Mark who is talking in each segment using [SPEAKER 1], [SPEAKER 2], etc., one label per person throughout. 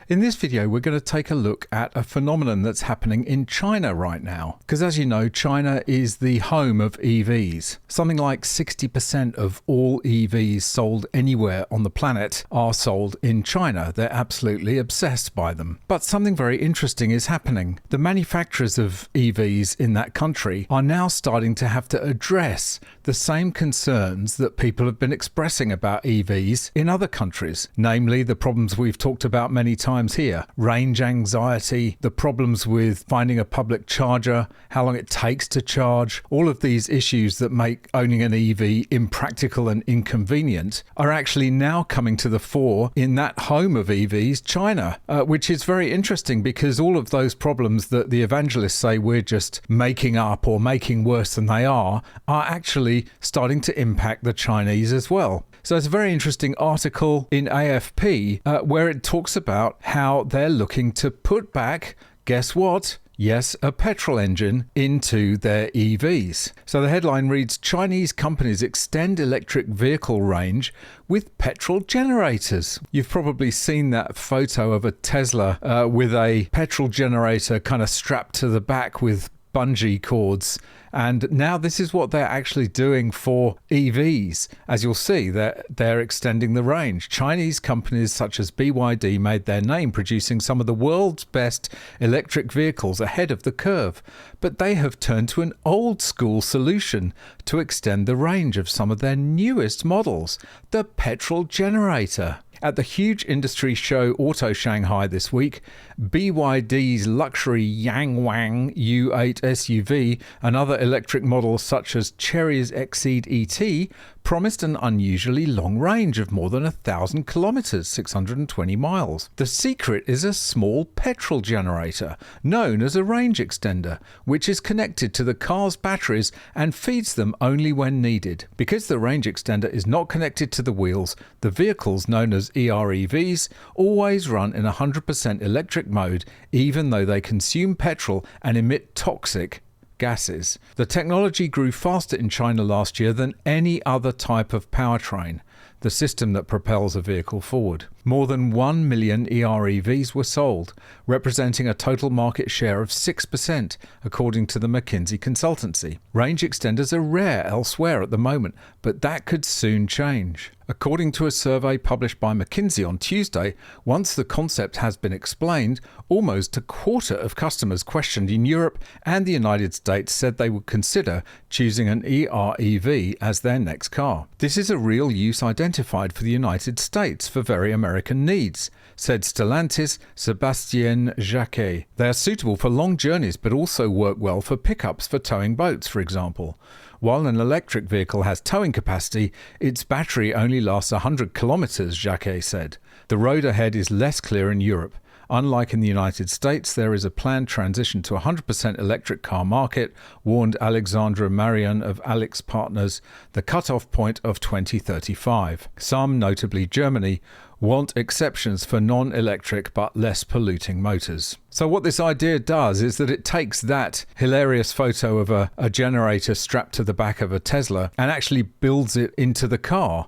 [SPEAKER 1] In this video, we're going to take a look at a phenomenon that's happening in China right now. Because as you know, China is the home of EVs. Something like 60% of all EVs sold anywhere on the planet are sold in China. They're absolutely obsessed by them. But something very interesting is happening. The manufacturers of EVs in that country are now starting to have to address the same concerns that people have been expressing about EVs in other countries, namely the problems we've talked about many times here: range anxiety, the problems with finding a public charger, how long it takes to charge. All of these issues that make owning an EV impractical and inconvenient are actually now coming to the fore in that home of EVs, China, which is very interesting because all of those problems that the evangelists say we're just making up or making worse than they are actually starting to impact the Chinese as well. So it's a very interesting article in AFP where it talks about how they're looking to put back, guess what? Yes, a petrol engine into their EVs. So the headline reads, Chinese companies extend electric vehicle range with petrol generators. You've probably seen that photo of a Tesla with a petrol generator kind of strapped to the back with bungee cords. And now this is what they're actually doing for EVs. As you'll see, they're extending the range. Chinese companies such as BYD made their name producing some of the world's best electric vehicles ahead of the curve. But they have turned to an old school solution to extend the range of some of their newest models, the petrol generator. At the huge industry show Auto Shanghai this week, BYD's luxury Yangwang U8 SUV and other electric models such as Chery's Exceed ET promised an unusually long range of more than 1,000 kilometers, 620 miles. The secret is a small petrol generator known as a range extender, which is connected to the car's batteries and feeds them only when needed. Because the range extender is not connected to the wheels, the vehicles known as EREVs always run in 100% electric mode, even though they consume petrol and emit toxic gases. The technology grew faster in China last year than any other type of powertrain, the system that propels a vehicle forward. More than 1 million EREVs were sold, representing a total market share of 6%, according to the McKinsey consultancy. Range extenders are rare elsewhere at the moment, but that could soon change. According to a survey published by McKinsey on Tuesday, once the concept has been explained, almost a quarter of customers questioned in Europe and the United States said they would consider choosing an EREV as their next car. This is a real use identified for the United States for very American needs, said Stellantis' Sébastien Jacquet. They are suitable for long journeys but also work well for pickups for towing boats, for example. While an electric vehicle has towing capacity, its battery only lasts 100 kilometers, Jacquet said. The road ahead is less clear in Europe. Unlike in the United States, there is a planned transition to a 100% electric car market, warned Alexandra Marion of Alex Partners, the cut-off point of 2035. Some, notably Germany, want exceptions for non-electric but less polluting motors. So what this idea does is that it takes that hilarious photo of a generator strapped to the back of a Tesla and actually builds it into the car,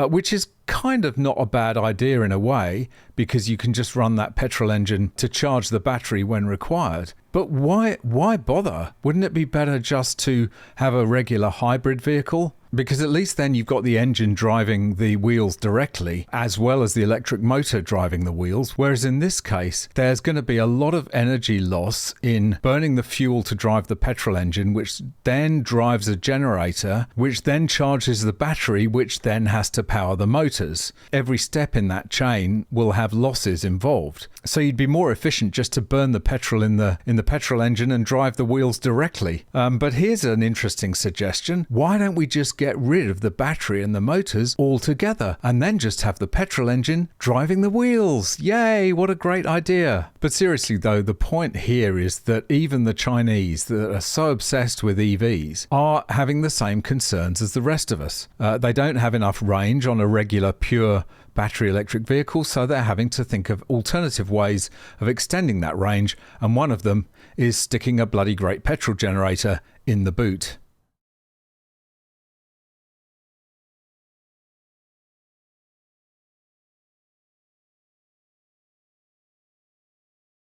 [SPEAKER 1] which is kind of not a bad idea in a way, because you can just run that petrol engine to charge the battery when required. But why bother? Wouldn't it be better just to have a regular hybrid vehicle? Because at least then you've got the engine driving the wheels directly, as well as the electric motor driving the wheels. Whereas in this case, there's going to be a lot of energy loss in burning the fuel to drive the petrol engine, which then drives a generator, which then charges the battery, which then has to power the motors. Every step in that chain will have losses involved. So you'd be more efficient just to burn the petrol in the petrol engine and drive the wheels directly. But here's an interesting suggestion. Why don't we just get rid of the battery and the motors altogether and then just have the petrol engine driving the wheels? Yay, what a great idea. But seriously though, the point here is that even the Chinese that are so obsessed with EVs are having the same concerns as the rest of us. They don't have enough range on a regular pure battery electric vehicle, so they're having to think of alternative ways of extending that range, and one of them is sticking a bloody great petrol generator in the boot.